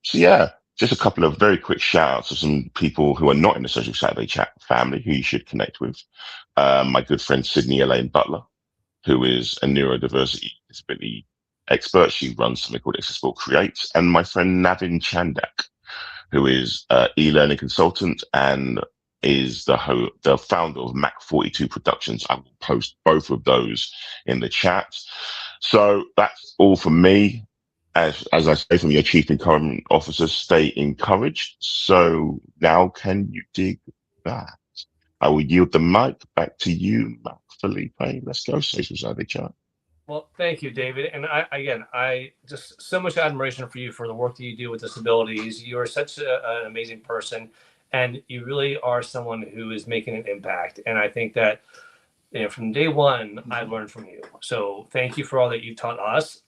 So yeah, just a couple of very quick shout outs to some people who are not in the Social Saturday Chat family who you should connect with. My good friend Sydney Elaine Butler, who is a neurodiversity disability expert. She runs something called Accessible Create. And my friend Navin Chandak, who is an e-learning consultant and is the founder of Mac 42 Productions. I will post both of those in the chat. So that's all from me. As I say from your chief encouragement officer, stay encouraged. So now can you dig that? I will yield the mic back to you, Mac Felipe. Let's go, Social Saturday Chat. Well, thank you, David. And I just so much admiration for you for the work that you do with disabilities. You are such an amazing person, and you really are someone who is making an impact. And I think that, from day one, I've learned from you. So thank you for all that you've taught us.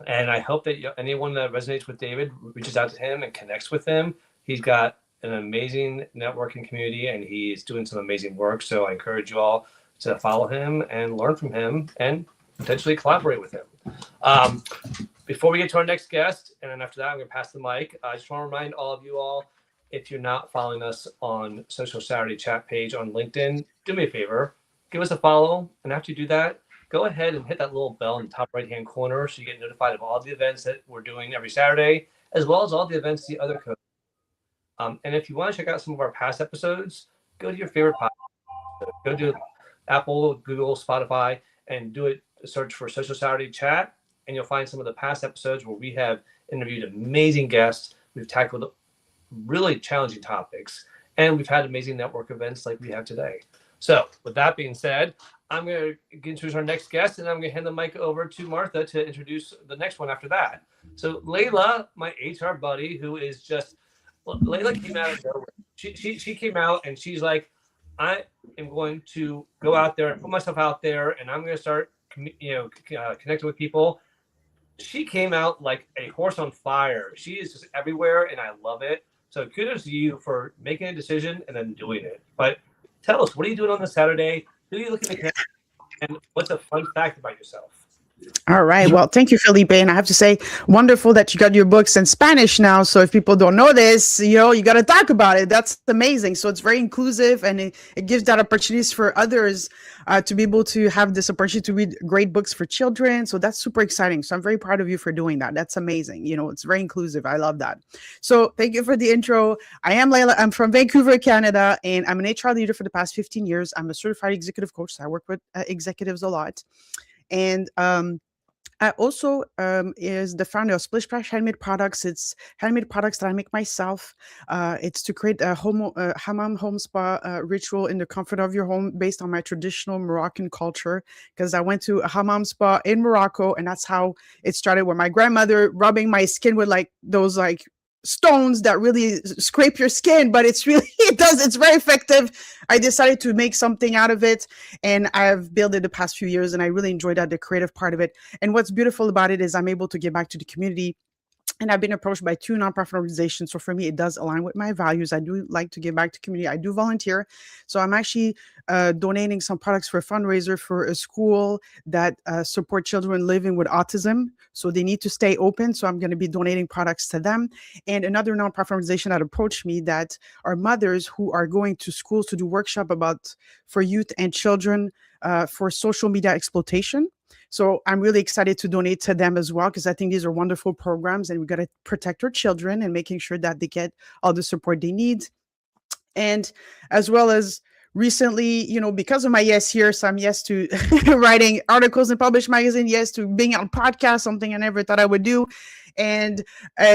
And I hope that anyone that resonates with David reaches out to him and connects with him. He's got an amazing networking community, and he's doing some amazing work. So I encourage you all to follow him and learn from him and potentially collaborate with him. Before we get to our next guest, and then after that, I'm going to pass the mic. I just want to remind all of you all, if you're not following us on Social Saturday Chat page on LinkedIn, do me a favor, give us a follow. And after you do that, go ahead and hit that little bell in the top right-hand corner so you get notified of all the events that we're doing every Saturday, as well as all the events the other coaches. And if you want to check out some of our past episodes, go to your favorite podcast. Go to Apple, Google, Spotify, and do it. Search for Social Saturday Chat, and you'll find some of the past episodes where we have interviewed amazing guests. We've tackled really challenging topics, and we've had amazing network events like we have today. So with that being said, I'm going to introduce our next guest, and I'm going to hand the mic over to Martha to introduce the next one after that. So Layla, my HR buddy, who is just, Layla came out of nowhere. She came out and she's like, I am going to go out there and put myself out there, and I'm going to start connected with people. She came out like a horse on fire. She is just everywhere, and I love it. So kudos to you for making a decision and then doing it. But tell us, what are you doing on this Saturday? Who are you looking at? And what's a fun fact about yourself? All right. Well, thank you, Felipe. And I have to say, wonderful that you got your books in Spanish now. So if people don't know this, you got to talk about it. That's amazing. So it's very inclusive, and it gives that opportunities for others to be able to have this opportunity to read great books for children. So that's super exciting. So I'm very proud of you for doing that. That's amazing. It's very inclusive. I love that. So thank you for the intro. I am Layla. I'm from Vancouver, Canada, and I'm an HR leader for the past 15 years. I'm a certified executive coach. So I work with executives a lot. And I also is the founder of Splish Splash Handmade Products. It's handmade products that I make myself. It's to create a hammam home spa ritual in the comfort of your home based on my traditional Moroccan culture, because I went to a hammam spa in Morocco, and that's how it started, with my grandmother rubbing my skin with those stones that really scrape your skin, but it's very effective. I decided to make something out of it, and I've built it the past few years, and I really enjoyed that, the creative part of it. And what's beautiful about it is I'm able to give back to the community. And I've been approached by 2 nonprofit organizations. So for me, it does align with my values. I do like to give back to community. I do volunteer. So I'm actually donating some products for a fundraiser for a school that support children living with autism. So they need to stay open. So I'm going to be donating products to them. And another nonprofit organization that approached me that are mothers who are going to schools to do workshop for youth and children for social media exploitation. So I'm really excited to donate to them as well, because I think these are wonderful programs, and we got to protect our children and making sure that they get all the support they need. And as well as recently, because of my yes here, so I'm yes to writing articles in published magazine, yes to being on podcast, something I never thought I would do. And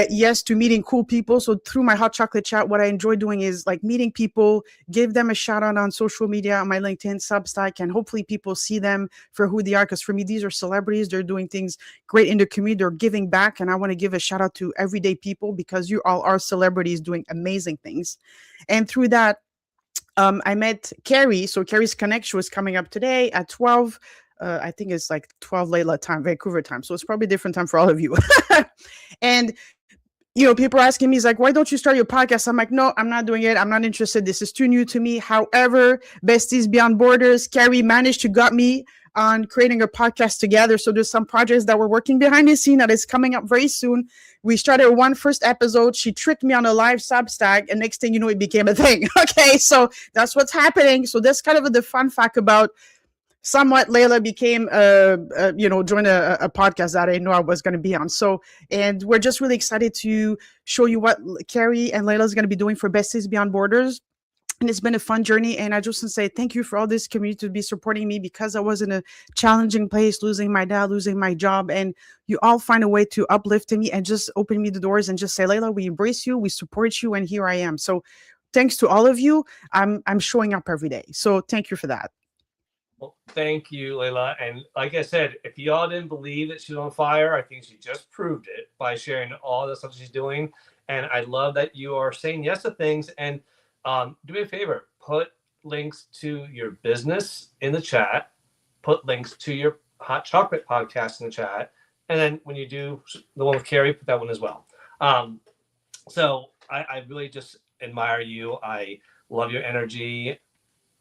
yes to meeting cool people. So through my Hot Chocolate Chat, what I enjoy doing is meeting people, give them a shout out on social media, on my LinkedIn, Substack, and hopefully people see them for who they are. Because for me, these are celebrities. They're doing things great in the community. They're giving back. And I want to give a shout out to everyday people, because you all are celebrities doing amazing things. And through that, I met Carrie. So Carrie's Connection was coming up today at 12. I think it's 12 Layla time, Vancouver time. So it's probably a different time for all of you. And, people are asking me, why don't you start your podcast? I'm like, no, I'm not doing it. I'm not interested. This is too new to me. However, Besties Beyond Borders, Carrie managed to get me on creating a podcast together. So there's some projects that we're working behind the scene that is coming up very soon. We started one first episode. She tricked me on a live Substack, and next thing you know, it became a thing. Okay, so that's what's happening. So that's kind of the fun fact about somewhat Layla became joined a podcast that I didn't know I was going to be on. So, and we're just really excited to show you what Carrie and Layla is going to be doing for Besties Beyond Borders. And it's been a fun journey. And I just want to say thank you for all this community to be supporting me, because I was in a challenging place, losing my dad, losing my job. And you all find a way to uplift me and just open me the doors and just say, Layla, we embrace you, we support you, and here I am. So thanks to all of you. I'm showing up every day. So thank you for that. Well, thank you, Layla. And like I said, if y'all didn't believe that she's on fire, I think she just proved it by sharing all the stuff she's doing. And I love that you are saying yes to things. And do me a favor, put links to your business in the chat, put links to your hot chocolate podcast in the chat. And then when you do the one with Carrie, put that one as well. So I really just admire you. I love your energy.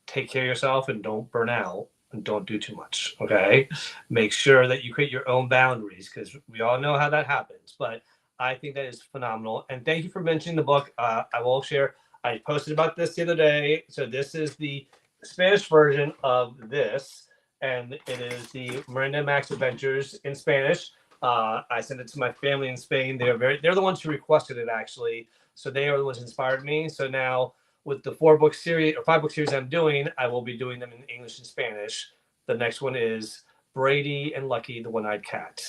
Take care of yourself and don't burn out and don't do too much. Okay. Make sure that you create your own boundaries, because we all know how that happens. But I think that is phenomenal. And thank you for mentioning the book. I will share. I posted about this the other day. So this is the Spanish version of this, and it is the Miranda Max Adventures in Spanish. I sent it to my family in Spain. They're the ones who requested it, actually. So they are the ones who inspired me. So now with the 5-book series I'm doing, I will be doing them in English and Spanish. The next one is Brady and Lucky, the One-Eyed Cat.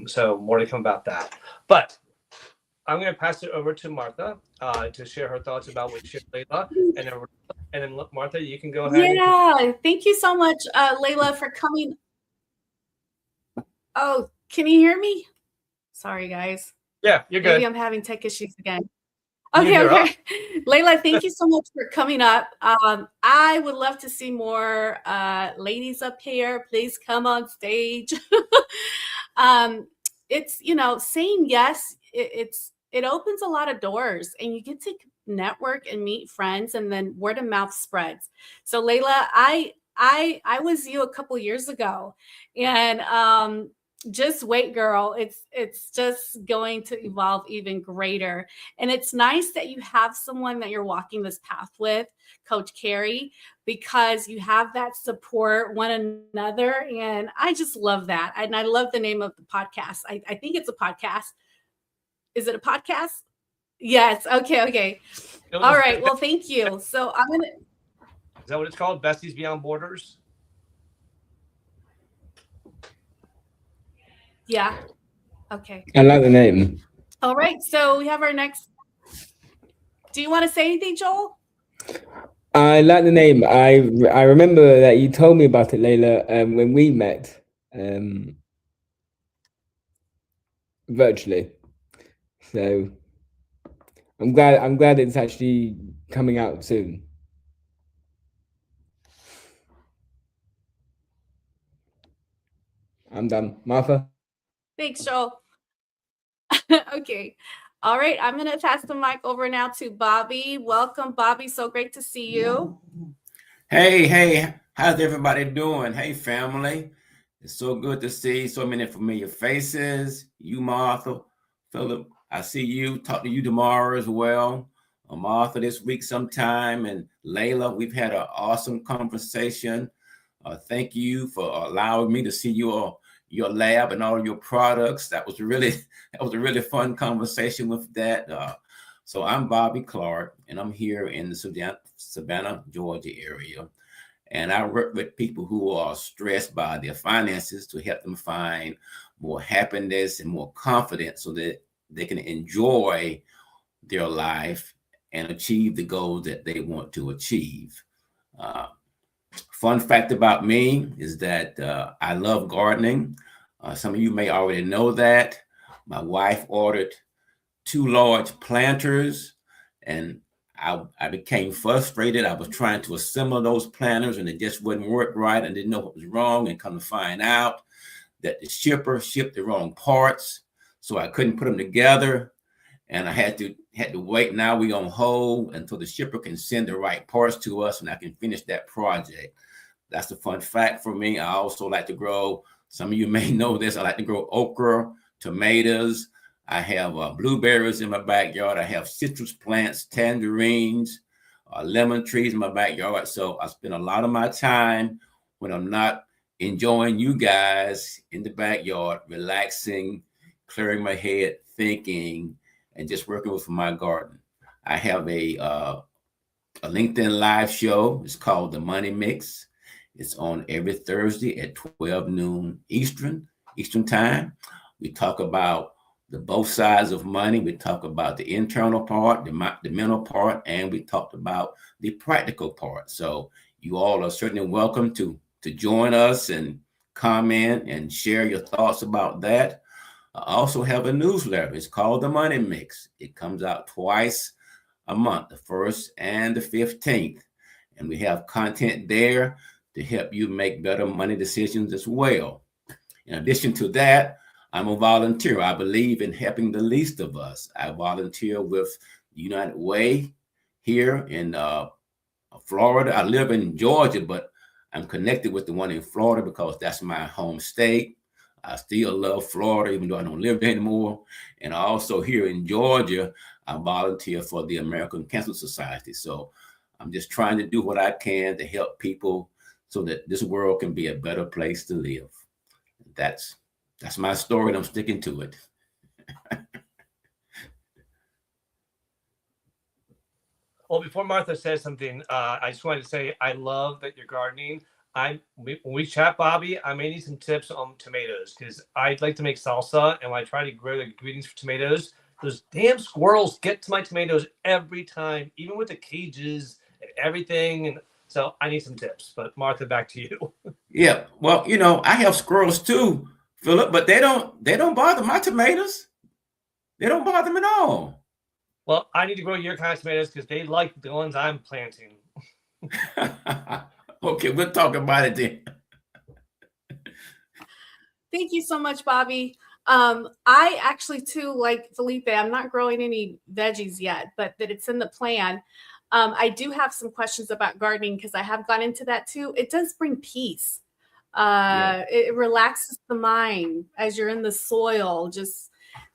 So more to come about that. But I'm going to pass it over to Martha to share her thoughts about what she shared, Layla. And then Martha, you can go ahead. Yeah, thank you so much, Layla, for coming. Oh, can you hear me? Sorry, guys. Yeah, you're good. Maybe I'm having tech issues again. Okay. Layla, thank you so much for coming up. I would love to see more ladies up here. Please come on stage. It's, saying yes, it opens a lot of doors, and you get to network and meet friends, and then word of mouth spreads. So Layla, I was you a couple years ago, and just wait, girl. It's just going to evolve even greater. And it's nice that you have someone that you're walking this path with, Coach Carrie, because you have that support one another. And I just love that. And I love the name of the podcast. I think it's a podcast. Is it a podcast? Yes. Okay. All right. Well, thank you. So I'm going to. Is that what it's called? Besties Beyond Borders? Yeah. Okay. I like the name. All right. So we have our next. Do you want to say anything, Joel? I like the name. I remember that you told me about it, Layla, when we met virtually. So I'm glad it's actually coming out soon. I'm done. Martha? Thanks, Joel. Okay. All right. I'm going to pass the mic over now to Bobby. Welcome, Bobby. So great to see you. Hey. How's everybody doing? Hey, family. It's so good to see so many familiar faces. You, Martha, Philip, I see you. Talk to you tomorrow as well. Martha this week sometime. And Layla, we've had an awesome conversation. Thank you for allowing me to see your lab and all your products. That was a really fun conversation with that. So I'm Bobby Clark, and I'm here in the Savannah, Georgia area. And I work with people who are stressed by their finances to help them find more happiness and more confidence so that they can enjoy their life and achieve the goals that they want to achieve. Fun fact about me is that I love gardening. Some of you may already know that. My wife ordered 2 large planters, and I became frustrated. I was trying to assemble those planters, and it just wouldn't work right. I didn't know what was wrong, and come to find out that the shipper shipped the wrong parts, so I couldn't put them together, and I had to wait. Now we're on hold until the shipper can send the right parts to us, and I can finish that project. That's a fun fact for me. I also like to grow, some of you may know this, I like to grow okra, tomatoes. I have blueberries in my backyard. I have citrus plants, tangerines, lemon trees in my backyard. So I spend a lot of my time when I'm not enjoying you guys in the backyard, relaxing, clearing my head, thinking, and just working with my garden. I have a LinkedIn live show. It's called The Money Mix. It's on every Thursday at 12 noon Eastern time. We talk about the both sides of money. We talk about the internal part, the mental part, and we talked about the practical part. So you all are certainly welcome to join us and comment and share your thoughts about that. I also have a newsletter. It's called The Money Mix. It comes out twice a month, the 1st and the 15th. And we have content there to help you make better money decisions as well. In addition to that, I'm a volunteer. I believe in helping the least of us. I volunteer with United Way here in Florida. I live in Georgia, but I'm connected with the one in Florida because that's my home state. I still love Florida, even though I don't live there anymore. And also here in Georgia, I volunteer for the American Cancer Society. So I'm just trying to do what I can to help people so that this world can be a better place to live. That's my story, and I'm sticking to it. Well, before Martha says something, I just wanted to say I love that you're gardening. When we chat, Bobby, I may need some tips on tomatoes because I'd like to make salsa, and when I try to grow the ingredients for tomatoes, those damn squirrels get to my tomatoes every time, even with the cages and everything. And so I need some tips. But Martha, back to you. Yeah, well, I have squirrels too, Philip, but they don't bother my tomatoes. They don't bother them at all. Well, I need to grow your kind of tomatoes because they like the ones I'm planting. Okay, we'll talk about it then. Thank you so much, Bobby. I actually too, like Felipe, I'm not growing any veggies yet, but that it's in the plan. I do have some questions about gardening because I have gone into that too. It does bring peace. It relaxes the mind as you're in the soil.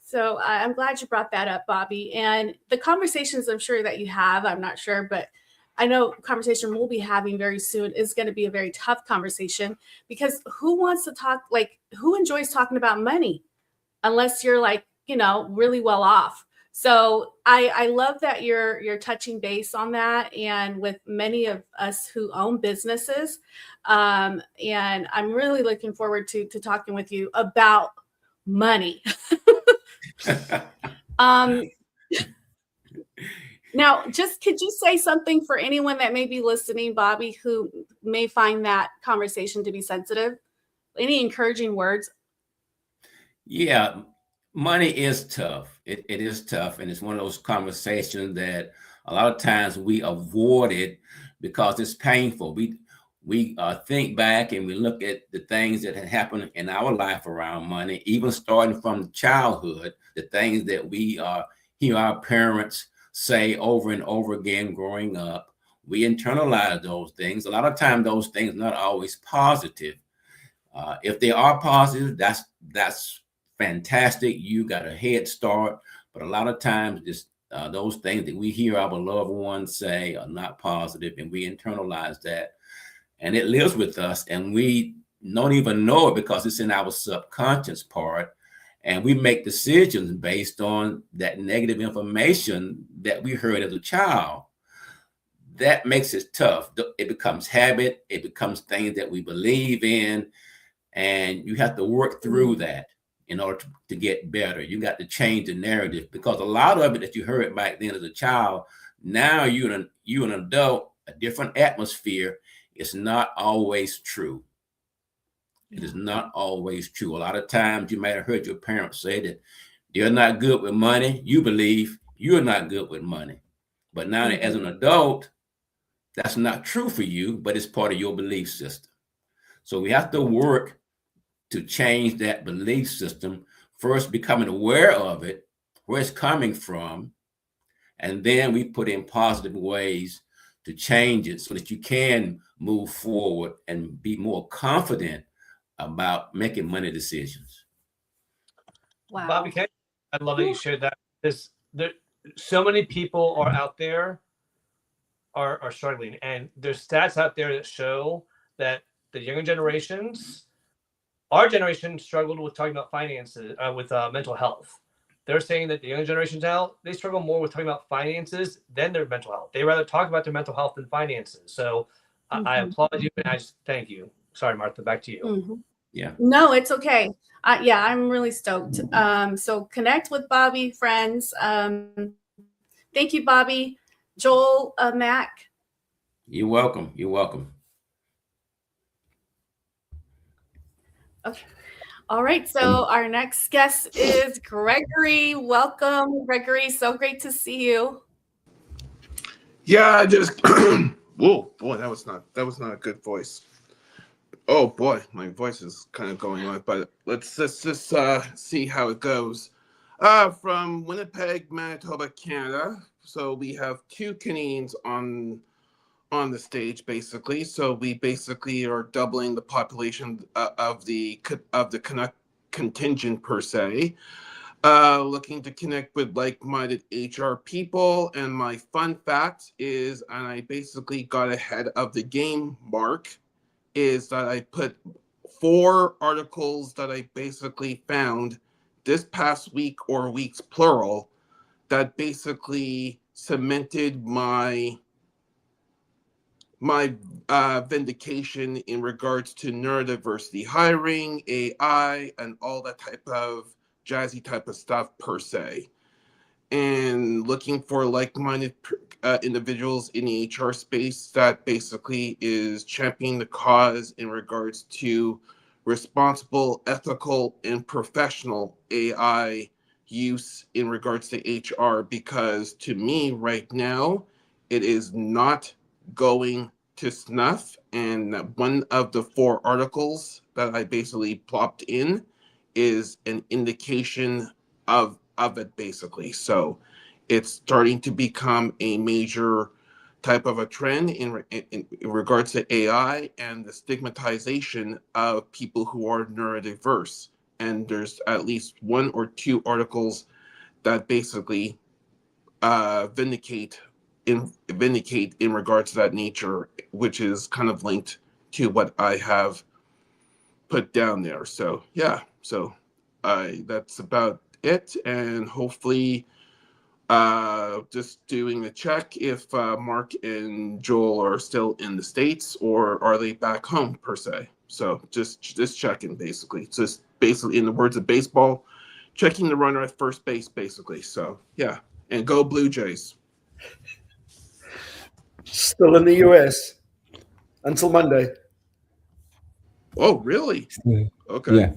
So I'm glad you brought that up, Bobby. And the conversations I'm sure that you have, I'm not sure, but I know conversation we'll be having very soon is going to be a very tough conversation because who wants to talk, who enjoys talking about money unless you're really well off. So I love that you're touching base on that, and with many of us who own businesses, and I'm really looking forward to talking with you about money. Now, could you say something for anyone that may be listening, Bobby, who may find that conversation to be sensitive? Any encouraging words? Yeah, money is tough. It is tough. And it's one of those conversations that a lot of times we avoid it because it's painful. We think back and we look at the things that had happened in our life around money, even starting from childhood, the things that we hear our parents say over and over again growing up. We internalize those things. A lot of times those things are not always positive. If they are positive, that's fantastic. You got a head start. But a lot of times those things that we hear our loved ones say are not positive, and we internalize that. And it lives with us, and we don't even know it because it's in our subconscious part. And we make decisions based on that negative information that we heard as a child. That makes it tough. It becomes habit. It becomes things that we believe in. And you have to work through that in order to get better. You got to change the narrative, because a lot of it that you heard back then as a child, now you're an adult, a different atmosphere. It's not always true. It is not always true. A lot of times you might have heard your parents say that they're not good with money. You believe you're not good with money. But now as an adult, that's not true for you, but it's part of your belief system. So we have to work to change that belief system, first becoming aware of it, where it's coming from, and then we put in positive ways to change it so that you can move forward and be more confident about making money decisions. Wow. Bobby, I love that you shared that. There, so many people are out there are struggling, and there's stats out there that show that the younger generations, our generation, struggled with talking about finances, with mental health. They're saying that the younger generations now, they struggle more with talking about finances than their mental health. They rather talk about their mental health than finances. So I applaud you, and I just thank you. Sorry, Martha, back to you. Yeah. No, it's okay. Yeah, I'm really stoked. So connect with Bobby, friends. Thank you, Bobby. Joel, Mac. You're welcome. You're welcome. Okay. All right. So our next guest is Gregory. Welcome, Gregory. So great to see you. Yeah, I just whoa, boy, that was not a good voice. Oh boy, my voice is kind of going on, but let's just see how it goes. From Winnipeg, Manitoba, Canada. So we have 2 Canadians on the stage, basically. So we basically are doubling the population of the Canuck contingent per se. Looking to connect with like-minded HR people, and my fun fact is, and I basically got ahead of the game, Mark, is that I put 4 articles that I basically found this past week, or weeks plural, that basically cemented my vindication in regards to neurodiversity hiring, AI, and all that type of jazzy type of stuff per se. And looking for like-minded individuals in the HR space that basically is championing the cause in regards to responsible, ethical, and professional AI use in regards to HR, because to me right now, it is not going to snuff. And one of the 4 articles that I basically plopped in is an indication of it, basically. So it's starting to become a major type of a trend in regards to AI and the stigmatization of people who are neurodiverse. And there's at least 1 or 2 articles that basically vindicate in regards to that nature, which is kind of linked to what I have put down there. So yeah, so that's about it, and hopefully just doing a check if Mark and Joel are still in the States, or are they back home per se. So just checking, basically. Just basically, in the words of baseball, checking the runner at first base, basically. So yeah, and go Blue Jays. Still in the US until Monday. Oh, really? Okay. Yeah.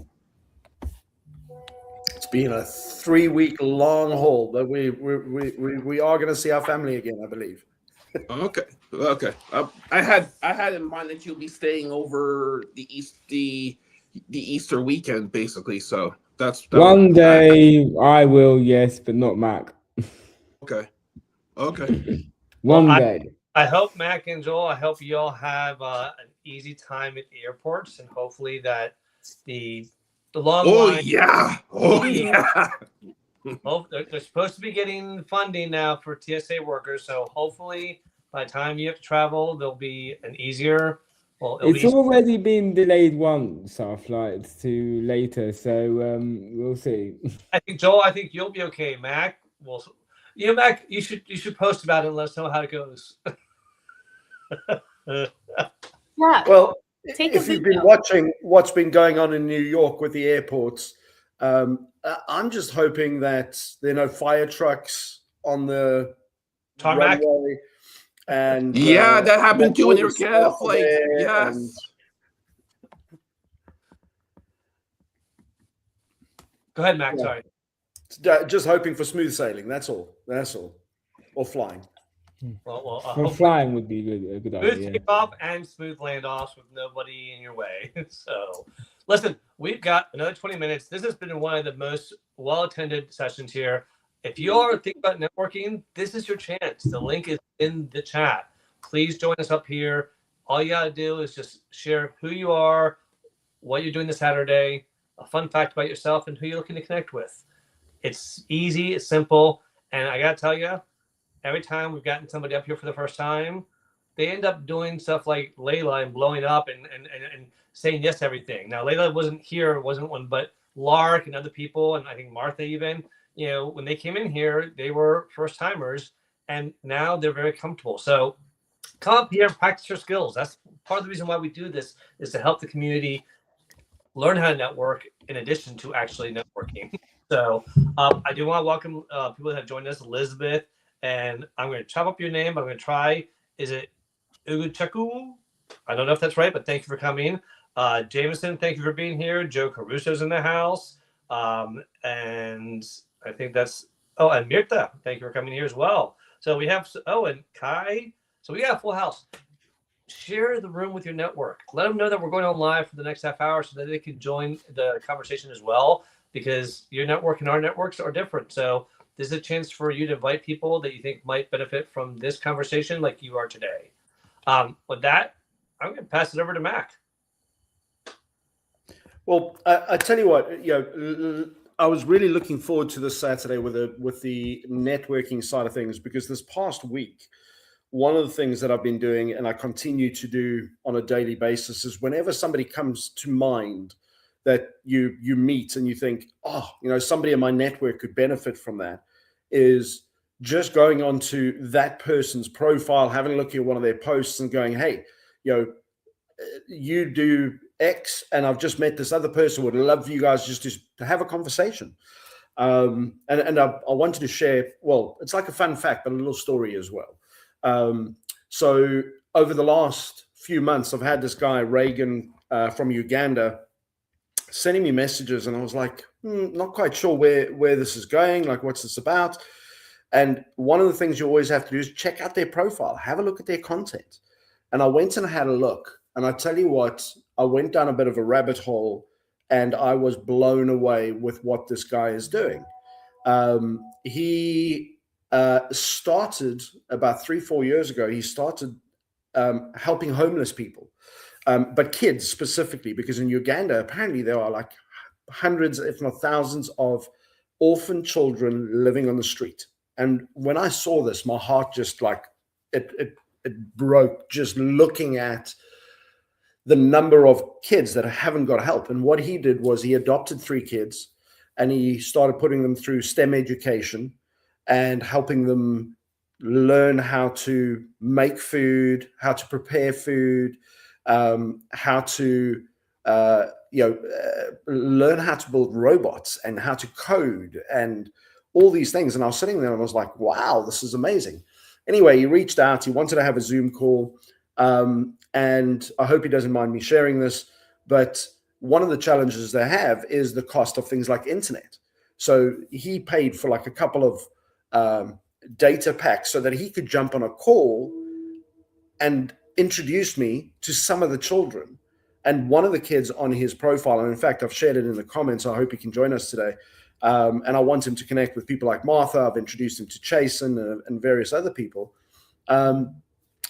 It's been a 3-week long haul, but we are going to see our family again, I believe. Okay. I had in mind that you'll be staying over the Easter weekend, basically. So that's One day I will, yes, but not Mac. Okay. One day. I hope, Mac and Joel, I hope you all have an easy time at the airports, and hopefully that the long line. Oh yeah. They're supposed to be getting funding now for TSA workers, so hopefully by the time you have to travel, there'll be an easier. Well, It's already been delayed once, our flights to later, so we'll see. I think, Joel, you'll be okay. Mac, Mac, you should post about it and let us know how it goes. Yeah. Well, Take if you've been watching what's been going on in New York with the airports, I'm just hoping that there are no fire trucks on the tarmac. runway. And that happened too in Air Canada flight. Yes. Go ahead, Mac. Sorry. Just hoping for smooth sailing. That's all. Or flying. Well, flying would be a good idea. Smooth takeoff and smooth landoffs with nobody in your way. So, listen, we've got another 20 minutes. This has been one of the most well-attended sessions here. If you are thinking about networking, this is your chance. The link is in the chat. Please join us up here. all you got to do is just share who you are, what you're doing this Saturday, a fun fact about yourself, and who you're looking to connect with. It's easy, it's simple, and I got to tell you, every time we've gotten somebody up here for the first time, they end up doing stuff like Layla and blowing up and saying yes to everything. Now, Layla wasn't one, but Lark and other people, and I think Martha even, when they came in here, they were first timers, and now they're very comfortable. So come up here and practice your skills. That's part of the reason why we do this, is to help the community learn how to network in addition to actually networking. So I do want to welcome people that have joined us, Elizabeth, and I'm going to chop up your name. I'm going to try, is it Uguchaku? I don't know if that's right, but thank you for coming. Jameson, thank you for being here. Joe Caruso's in the house. And I think that's, and Mirta, thank you for coming here as well. So we have, and Kai. So we got a full house. Share the room with your network. Let them know that we're going on live for the next half hour so that they can join the conversation as well, because your network and our networks are different. So this is a chance for you to invite people that you think might benefit from this conversation like you are today. With that, I'm going to pass it over to Mac. Well, I tell you what, I was really looking forward to this Saturday with the networking side of things, because this past week, one of the things that I've been doing, and I continue to do on a daily basis, is whenever somebody comes to mind that you meet and you think, somebody in my network could benefit from that, is just going onto that person's profile, having a look at one of their posts and going, hey, you do X, and I've just met this other person, would love you guys just to have a conversation. And I wanted to share, well, it's like a fun fact, but a little story as well. So over the last few months, I've had this guy, Reagan, from Uganda, sending me messages, and I was like, not quite sure where this is going, like what's this about? And one of the things you always have to do is check out their profile, have a look at their content. And I went and had a look, and I tell you what, I went down a bit of a rabbit hole, and I was blown away with what this guy is doing. He started about 3-4 years ago. He started helping homeless people, but kids specifically, because in Uganda, apparently there are like hundreds, if not thousands, of orphan children living on the street. And when I saw this, my heart just like, it broke just looking at the number of kids that haven't got help. And what he did was he adopted 3 kids, and he started putting them through STEM education and helping them learn how to make food, how to prepare food, how to learn how to build robots and how to code and all these things. And I was sitting there and I was like, wow, this is amazing. Anyway, he reached out. He wanted to have a Zoom call. And I hope he doesn't mind me sharing this, but one of the challenges they have is the cost of things like internet. So he paid for like a couple of data packs so that he could jump on a call and introduce me to some of the children. And one of the kids on his profile, and in fact, I've shared it in the comments, I hope he can join us today. And I want him to connect with people like Martha. I've introduced him to Chasen and various other people.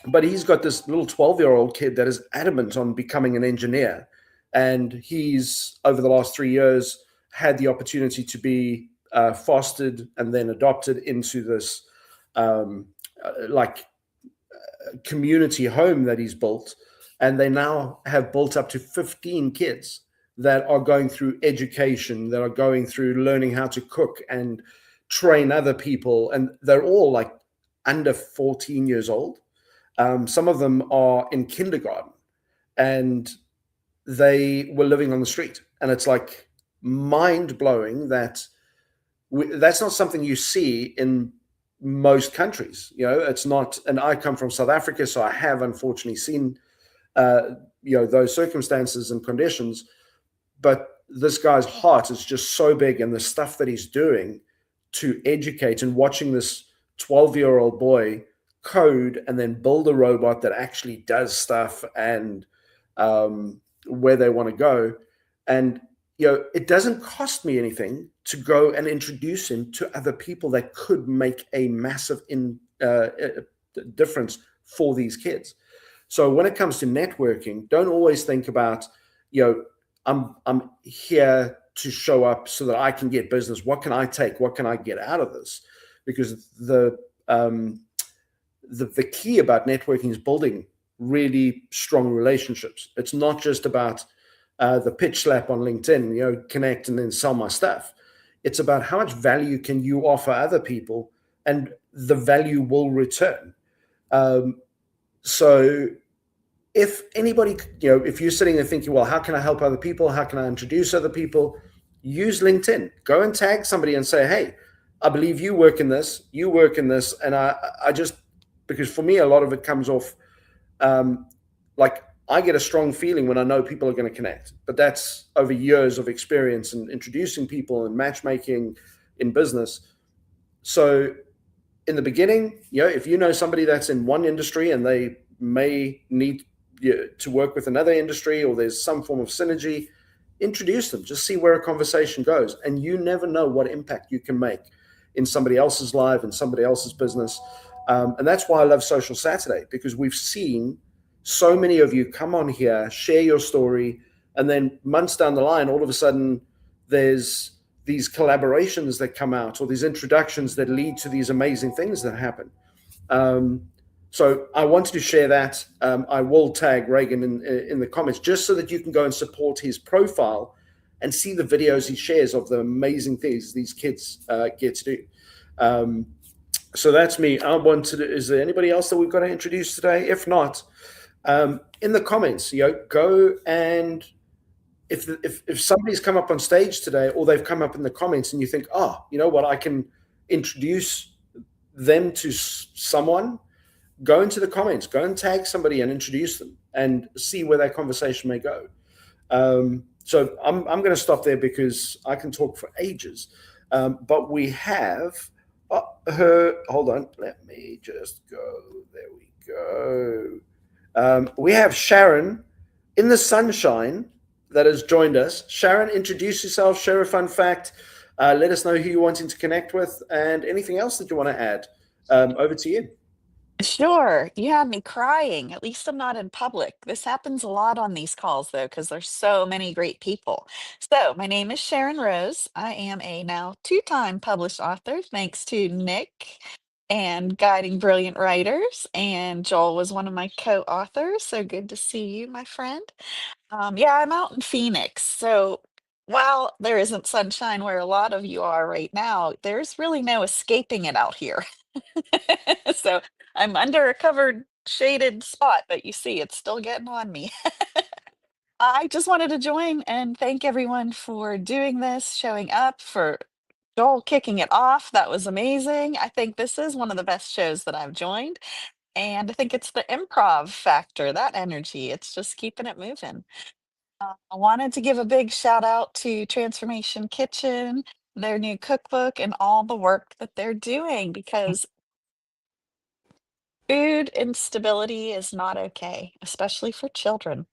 But he's got this little 12-year-old kid that is adamant on becoming an engineer. And he's, over the last 3 years, had the opportunity to be fostered and then adopted into this community home that he's built. And they now have built up to 15 kids that are going through education, that are going through learning how to cook and train other people. And they're all like under 14 years old. Some of them are in kindergarten, and they were living on the street. And it's like mind-blowing that that's not something you see in most countries. It's not, and I come from South Africa, so I have unfortunately seen those circumstances and conditions. But this guy's heart is just so big, and the stuff that he's doing to educate, and watching this 12-year-old boy code and then build a robot that actually does stuff and where they want to go. And it doesn't cost me anything to go and introduce him to other people that could make a massive difference for these kids. So when it comes to networking, don't always think about, I'm here to show up so that I can get business. What can I take? What can I get out of this? Because the key about networking is building really strong relationships. It's not just about the pitch slap on LinkedIn, connect and then sell my stuff. It's about how much value can you offer other people, and the value will return. So if anybody, if you're sitting there thinking, well, how can I help other people? How can I introduce other people? Use LinkedIn. Go and tag somebody and say, hey, I believe you work in this, and I just, because for me, a lot of it comes off like I get a strong feeling when I know people are going to connect, but that's over years of experience in introducing people and matchmaking in business. So in the beginning, if you know somebody that's in one industry and they may need to work with another industry, or there's some form of synergy, introduce them, just see where a conversation goes. And you never know what impact you can make in somebody else's life and somebody else's business. And that's why I love Social Saturday, because we've seen so many of you come on here, share your story, and then months down the line, all of a sudden there's these collaborations that come out, or these introductions that lead to these amazing things that happen. So I wanted to share that. I will tag Reagan in the comments, just so that you can go and support his profile and see the videos he shares of the amazing things these kids get to do. So that's me. Is there anybody else that we've got to introduce today? If not, in the comments, go and if somebody's come up on stage today, or they've come up in the comments, and you think, oh, you know what, I can introduce them to someone, go into the comments, go and tag somebody and introduce them, and see where that conversation may go. So I'm going to stop there because I can talk for ages. But we have hold on, let me just go. There we go. We have Sharon in the sunshine that has joined us. Sharon, introduce yourself, share a fun fact, let us know who you're wanting to connect with, and anything else that you want to add. Over to you. Sure. You had me crying. At least I'm not in public. This happens a lot on these calls, though, because there's so many great people. So, my name is Sharon Rose. I am a now two-time published author, thanks to Nick and Guiding Brilliant Writers. And Joel was one of my co-authors. So good to see you, my friend. Yeah, I'm out in Phoenix. So, while there isn't sunshine where a lot of you are right now, there's really no escaping it out here. So I'm under a covered shaded spot, but you see it's still getting on me. I just wanted to join and thank everyone for doing this, showing up, for Joel kicking it off. That was amazing. I think this is one of the best shows that I've joined. And I think it's the improv factor, that energy. It's just keeping it moving. I wanted to give a big shout out to Transformation Kitchen, their new cookbook, and all the work that they're doing, because food instability is not okay, especially for children.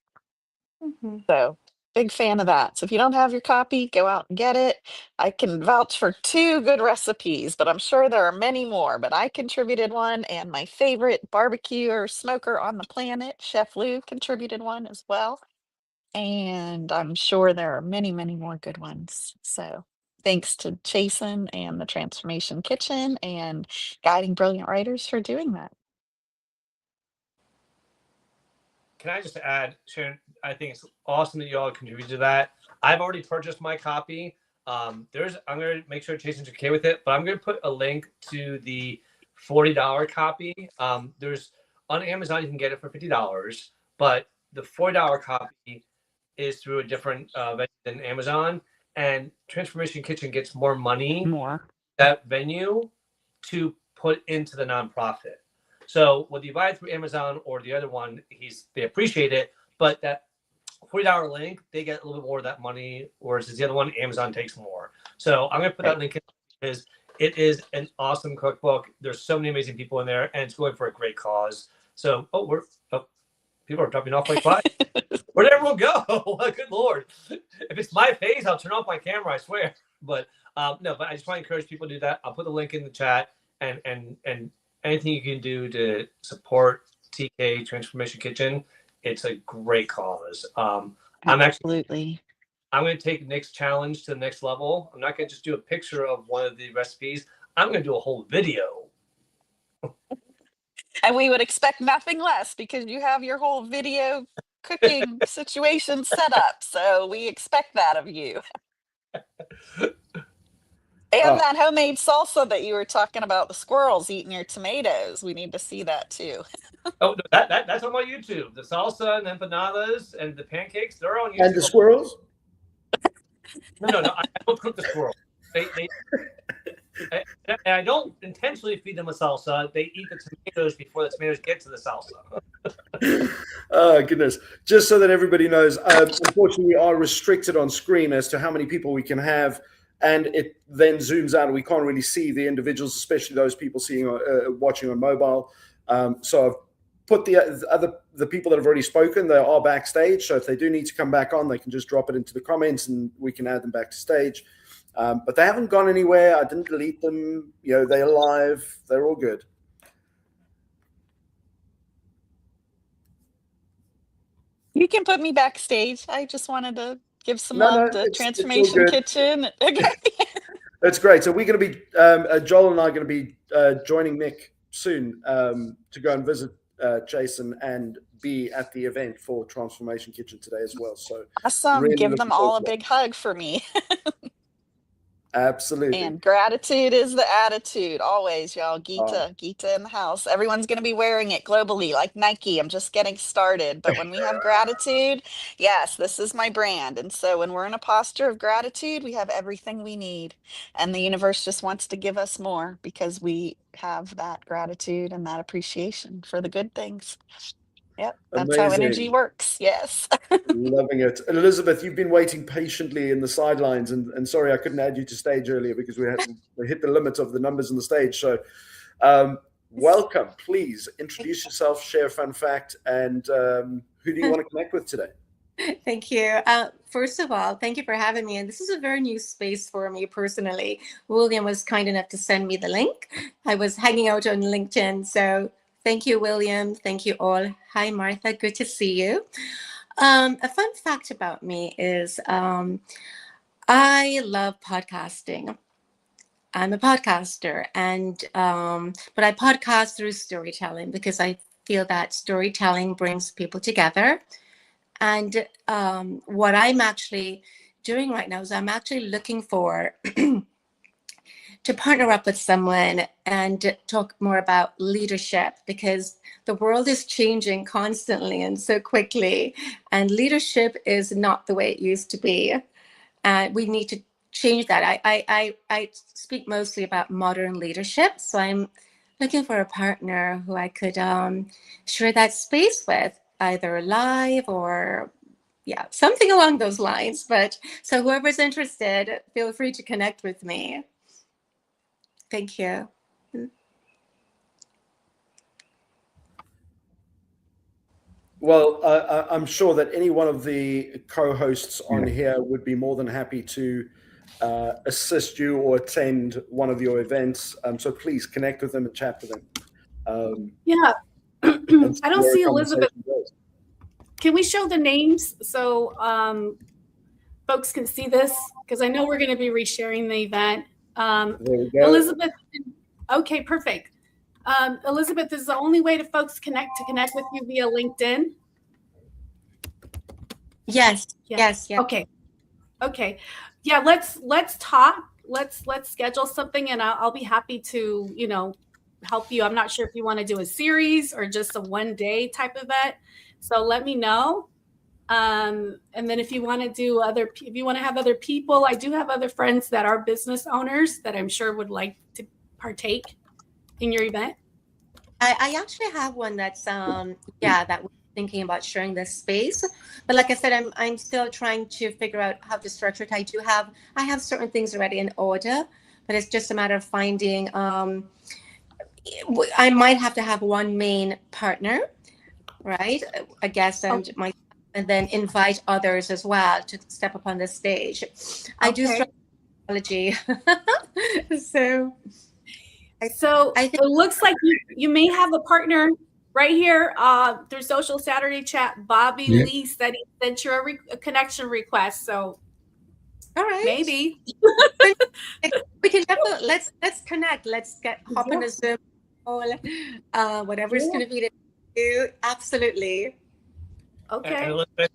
So, big fan of that. So, if you don't have your copy, go out and get it. I can vouch for 2 good recipes, but I'm sure there are many more. But I contributed one, and my favorite barbecue or smoker on the planet, Chef Lou, contributed one as well. And I'm sure there are many, many more good ones. So, thanks to Jason and the Transformation Kitchen and Guiding Brilliant Writers for doing that. Can I just add, Sharon, I think it's awesome that you all contributed to that. I've already purchased my copy. I'm going to make sure Jason's okay with it, but I'm going to put a link to the $40 copy. There's on Amazon, you can get it for $50, but the $40 copy is through a different venue than Amazon, and Transformation Kitchen gets more money, that venue, to put into the nonprofit. So whether you buy it through Amazon or the other one, they appreciate it, but that $40 link, they get a little bit more of that money, whereas the other one, Amazon takes more. So I'm going to put that link in, because it is an awesome cookbook. There's so many amazing people in there, and it's going for a great cause. So, people are dropping off like flies. Where'd everyone go? Good Lord. If it's my face, I'll turn off my camera, I swear. But no, but I just want to encourage people to do that. I'll put the link in the chat, and anything you can do to support TK Transformation Kitchen. It's a great cause. Absolutely. I'm going to take Nick's challenge to the next level. I'm not going to just do a picture of one of the recipes. I'm going to do a whole video. And we would expect nothing less because you have your whole video cooking situation set up. So we expect that of you. And that homemade salsa that you were talking about, the squirrels eating your tomatoes. We need to see that too. Oh, no, that's on my YouTube. The salsa and empanadas and the pancakes, they're on YouTube. And the squirrels? No, I don't cook the squirrel. I don't intentionally feed them a salsa. They eat the tomatoes before the tomatoes get to the salsa. Oh, goodness. Just so that everybody knows, unfortunately, we are restricted on screen as to how many people we can have. And it then zooms out and we can't really see the individuals, especially those people watching on mobile. So I've put the people that have already spoken, they are backstage. So if they do need to come back on, they can just drop it into the comments and we can add them back to stage. But they haven't gone anywhere. I didn't delete them. They're alive. They're all good. You can put me backstage. I just wanted to give some love to Transformation Kitchen. Okay. That's great. So we're going to be, Joel and I are going to be joining Nick soon to go and visit Jason and be at the event for Transformation Kitchen today as well. So awesome. Really give them all a big hug for me. Absolutely. And gratitude is the attitude. Always, y'all. Gita in the house. Everyone's going to be wearing it globally, like Nike. I'm just getting started. But when we have gratitude, yes, this is my brand. And so when we're in a posture of gratitude, we have everything we need. And the universe just wants to give us more because we have that gratitude and that appreciation for the good things. Yep, that's how energy works. Yes. Loving it. And Elizabeth, you've been waiting patiently in the sidelines, and sorry I couldn't add you to stage earlier because we hit the limit of the numbers on the stage. So welcome. Please introduce yourself, share a fun fact, and who do you want to connect with today? Thank you. First of all, thank you for having me. And this is a very new space for me personally. William was kind enough to send me the link. I was hanging out on LinkedIn, so thank you, William. Thank you all. Hi, Martha. Good to see you. A fun fact about me is I love podcasting. I'm a podcaster, and but I podcast through storytelling because I feel that storytelling brings people together. And what I'm actually doing right now is I'm actually looking for to partner up with someone and talk more about leadership, because the world is changing constantly and so quickly, and leadership is not the way it used to be. We need to change that. I speak mostly about modern leadership, so I'm looking for a partner who I could share that space with, either live or something along those lines. But so whoever's interested, feel free to connect with me. Thank you. Well, I'm sure that any one of the co-hosts on here would be more than happy to assist you or attend one of your events. So please connect with them and chat with them. I don't see Elizabeth. Can we show the names so folks can see this? Because I know we're going to be resharing the event. There we go. Elizabeth. Okay, perfect. Elizabeth, is the only way to folks connect with you via LinkedIn? Yes. Okay. Yeah, let's talk. Let's schedule something, and I'll be happy to, help you. I'm not sure if you want to do a series or just a one-day type event. So let me know. And then if you want to have other people, I do have other friends that are business owners that I'm sure would like to partake in your event. I actually have one that's that we're thinking about sharing this space. But like I said, I'm still trying to figure out how to structure it. I have certain things already in order, but it's just a matter of finding. I might have to have one main partner, right? A guest and then invite others as well to step up on the stage. I do strategy. So I think it looks like you may have a partner right here through Social Saturday Chat, Bobby Yeah. Lee said he sent you a connection request. So All right. maybe. We can definitely let's connect. Let's hop on a Zoom call, whatever's Yeah. going to be to do. Absolutely. Okay. And Elizabeth,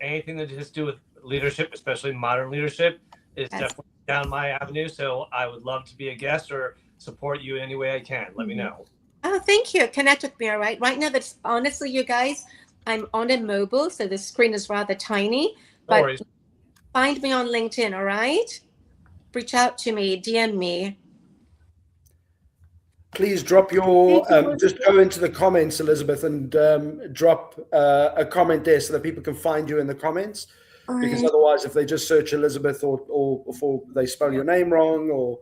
anything that has to do with leadership, especially modern leadership, is Yes. definitely down my avenue. So I would love to be a guest or support you in any way I can. Let me know. Oh, thank you. Connect with me, all right? Right now, that's honestly, you guys, I'm on a mobile, so the screen is rather tiny. No But worries. find me on LinkedIn, all right? Reach out to me, DM me. Please drop your, Thank you, just go into the comments, Elizabeth, and drop a comment there so that people can find you in the comments. All Because right. otherwise, if they just search Elizabeth or they spell your name wrong, or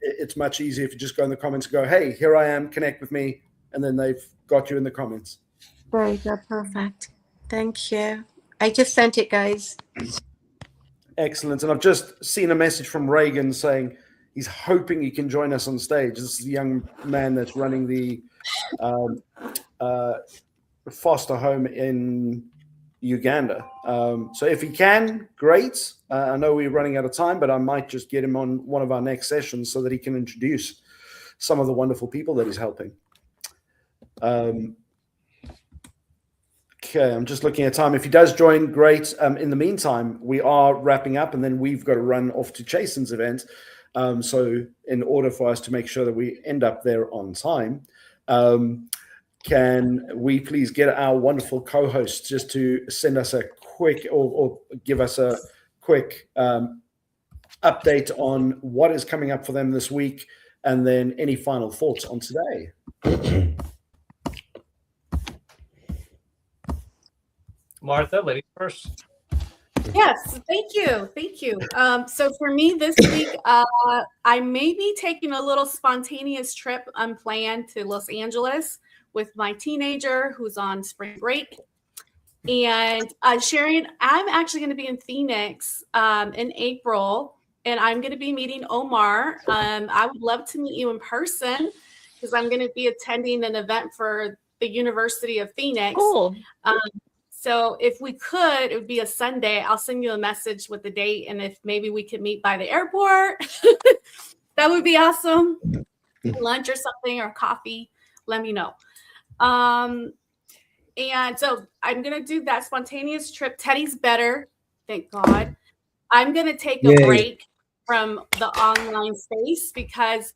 it's much easier if you just go in the comments and go, hey, here I am, connect with me. And then they've got you in the comments. Very good. Perfect. Thank you. I just sent it, guys. Excellent. And I've just seen a message from Reagan saying he's hoping he can join us on stage. This is the young man that's running the foster home in Uganda. So if he can, great. I know we're running out of time, but I might just get him on one of our next sessions so that he can introduce some of the wonderful people that he's helping. Okay, I'm just looking at time. If he does join, great. In the meantime, we are wrapping up, and then we've got to run off to Jason's event. So in order for us to make sure that we end up there on time, can we please get our wonderful co-host just to send us a quick or give us a quick update on what is coming up for them this week, and then any final thoughts on today? Martha, ladies first. Yes, thank you. Thank you. So for me this week, I may be taking a little spontaneous trip unplanned to Los Angeles with my teenager who's on spring break. And Sharon, I'm actually going to be in Phoenix in April, and I'm going to be meeting Omar. I would love to meet you in person because I'm going to be attending an event for the University of Phoenix. Cool. So if we could, it would be a Sunday. I'll send you a message with the date, and if maybe we could meet by the airport, that would be awesome. Lunch or something or coffee, let me know. And so I'm gonna do that spontaneous trip. Teddy's better, thank God. I'm gonna take a Yay. break from the online space because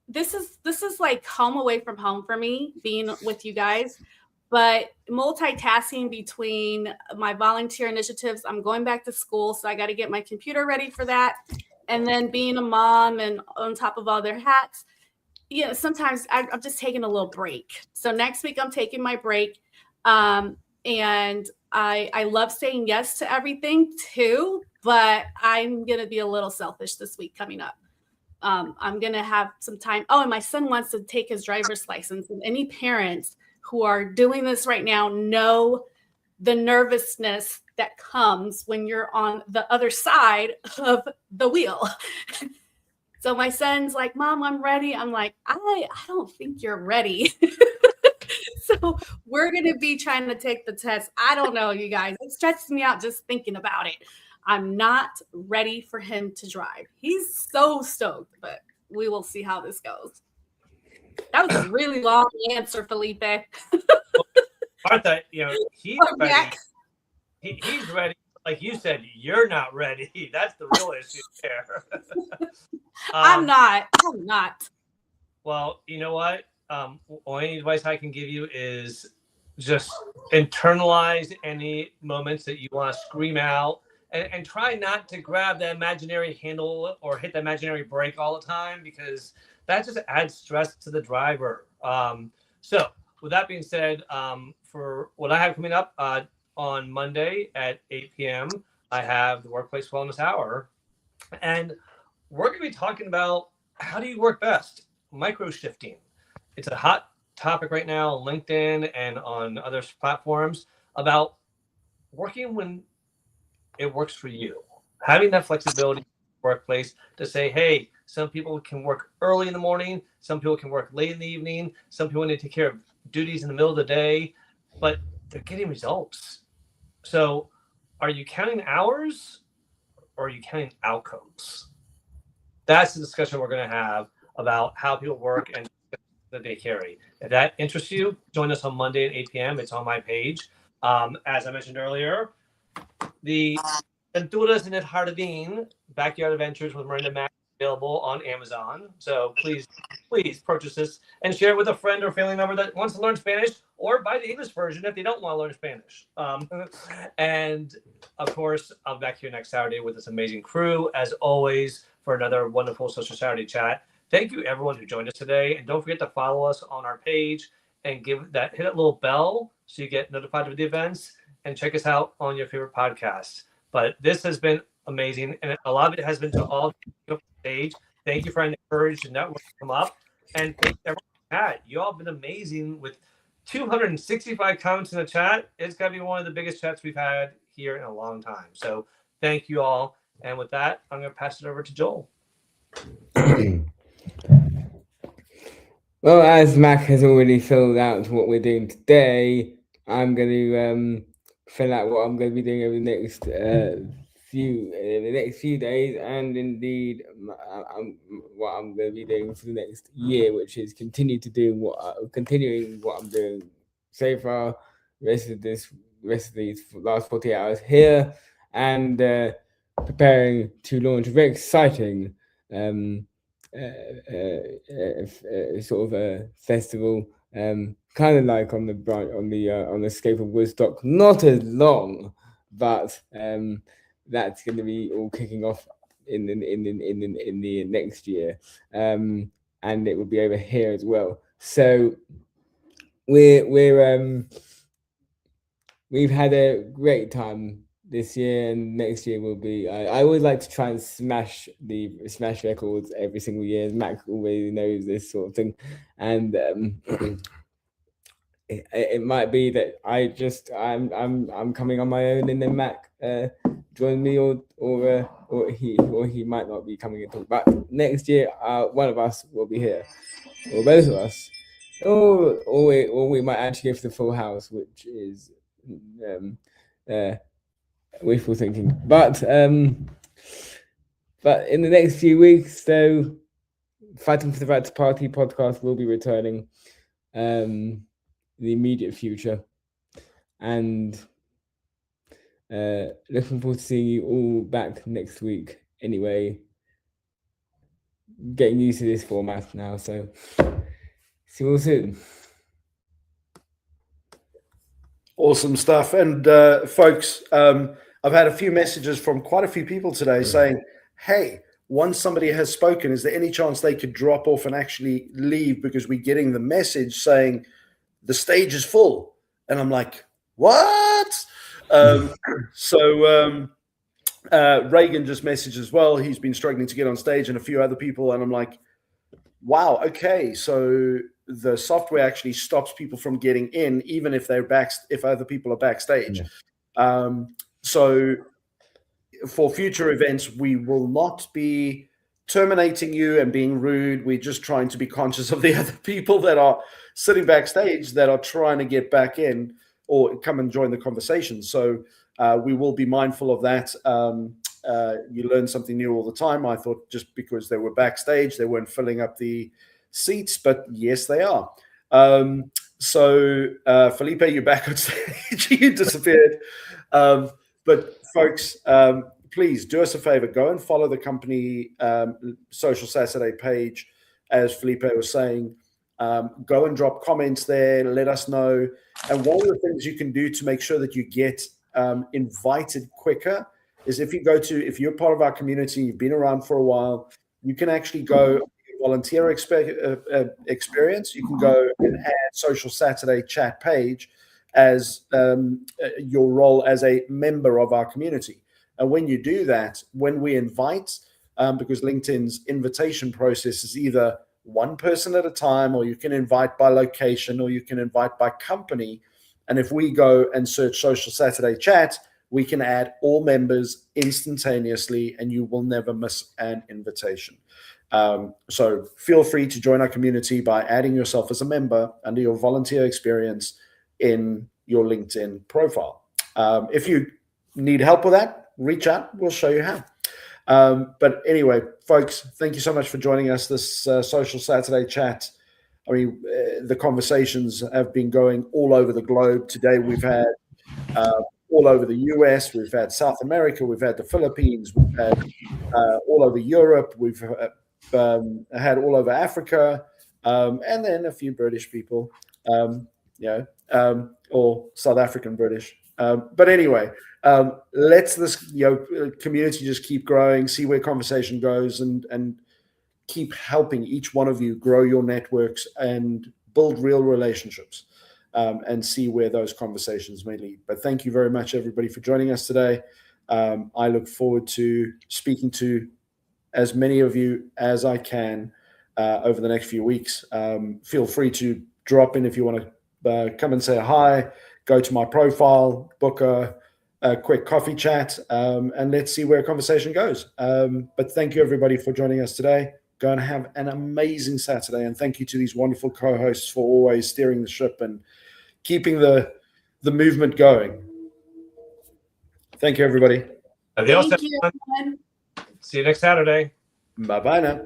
this is like home away from home for me, being with you guys. But multitasking between my volunteer initiatives, I'm going back to school, so I got to get my computer ready for that. And then being a mom and on top of all their hats, sometimes I'm just taking a little break. So next week I'm taking my break. And I love saying yes to everything too, but I'm going to be a little selfish this week coming up. I'm going to have some time. Oh, and my son wants to take his driver's license. And any parents who are doing this right now know the nervousness that comes when you're on the other side of the wheel. So my son's like, Mom, I'm ready. I'm like, I don't think you're ready. So we're going to be trying to take the test. I don't know, you guys. It stresses me out just thinking about it. I'm not ready for him to drive. He's so stoked, but we will see how this goes. That was a really long answer, Felipe. Martha, he's ready. He's ready. Like you said, you're not ready. That's the real issue there. I'm not. Well, you know what? Only advice I can give you is just internalize any moments that you want to scream out. And try not to grab the imaginary handle or hit the imaginary brake all the time, because that just adds stress to the driver. So with that being said, for what I have coming up on Monday at 8 p.m., I have the Workplace Wellness Hour. And we're going to be talking about how do you work best? Micro shifting. It's a hot topic right now on LinkedIn and on other platforms about working when it works for you. Having that flexibility in the workplace to say, hey, Some people can work early in the morning. Some people can work late in the evening. Some people need to take care of duties in the middle of the day, but they're getting results. So are you counting hours or are you counting outcomes? That's the discussion we're going to have about how people work and that they carry. If that interests you, join us on Monday at 8 p.m. It's on my page. As I mentioned earlier, the Aventuras en el Jardín Backyard Adventures with Miranda Mack is available on Amazon. So please purchase this and share it with a friend or family member that wants to learn Spanish, or buy the English version if they don't want to learn Spanish. And of course, I'll be back here next Saturday with this amazing crew, as always, for another wonderful Social Saturday chat. Thank you, everyone who joined us today. And don't forget to follow us on our page and hit that little bell so you get notified of the events, and check us out on your favorite podcasts. But this has been amazing. And a lot of it has been to all of you on stage. Thank you for having the courage to network come up. And thank everyone in the chat. You all have been amazing with 265 comments in the chat. It's got to be one of the biggest chats we've had here in a long time. So thank you all. And with that, I'm going to pass it over to Joel. Well, as Mac has already filled out what we're doing today, I'm going to fill out what I'm going to be doing over the next few days, and indeed what I'm going to be doing for the next year, which is continuing what I'm doing so far. Rest of these last 48 hours here, and preparing to launch a very exciting sort of a festival, kind of like on the Escape of Woodstock. Not as long, but that's going to be all kicking off in the next year, and it will be over here as well. So we've had a great time this year, and next year will be. I always like to try and smash records every single year. Mac always knows this sort of thing, and it might be that I'm coming on my own, and then Mac join me, or he might not be coming at all. But next year, one of us will be here, or both of us, or we might actually go for the full house, which is wishful thinking. But in the next few weeks, though, Fighting for the Right to Party podcast will be returning in the immediate future, and looking forward to seeing you all back next week. Anyway, getting used to this format now, so see you all soon. Awesome stuff. And folks, I've had a few messages from quite a few people today saying, hey, once somebody has spoken, is there any chance they could drop off and actually leave, because we're getting the message saying the stage is full? And I'm like, what? Reagan just messaged as well. He's been struggling to get on stage, and a few other people. And I'm like, wow, okay. So the software actually stops people from getting in, even if if other people are backstage. Yeah. So for future events, we will not be terminating you and being rude. We're just trying to be conscious of the other people that are sitting backstage that are trying to get back in or come and join the conversation. So we will be mindful of that. You learn something new all the time. I thought just because they were backstage, they weren't filling up the seats, but yes, they are. Felipe, you're back on stage. You disappeared. But folks, please do us a favor. Go and follow the company Social Saturday page, as Felipe was saying. Go and drop comments there. Let us know. And one of the things you can do to make sure that you get invited quicker is if you're part of our community, you've been around for a while, you can actually go volunteer experience. You can go and add Social Saturday chat page as your role as a member of our community. And when you do that, when we invite, because LinkedIn's invitation process is either one person at a time, or you can invite by location, or you can invite by company. And if we go and search Social Saturday chat, we can add all members instantaneously, and you will never miss an invitation. So feel free to join our community by adding yourself as a member under your volunteer experience in your LinkedIn profile. If you need help with that, reach out. We'll show you how. But anyway, folks, thank you so much for joining us this Social Saturday chat. I mean, the conversations have been going all over the globe. Today we've had all over the US, we've had South America, we've had the Philippines, we've had all over Europe, we've had all over Africa, and then a few British people, or South African British. But anyway, let's this community just keep growing, see where conversation goes, and keep helping each one of you grow your networks and build real relationships, and see where those conversations may lead. But thank you very much, everybody, for joining us today. I look forward to speaking to as many of you as I can over the next few weeks. Feel free to drop in if you want to come and say hi, go to my profile, book a quick coffee chat, and let's see where a conversation goes. But thank you, everybody, for joining us today. Go and have an amazing Saturday. And thank you to these wonderful co-hosts for always steering the ship and keeping the movement going. Thank you, everybody. Adios, Thank you, everyone. everyone. See you next Saturday. Bye-bye now.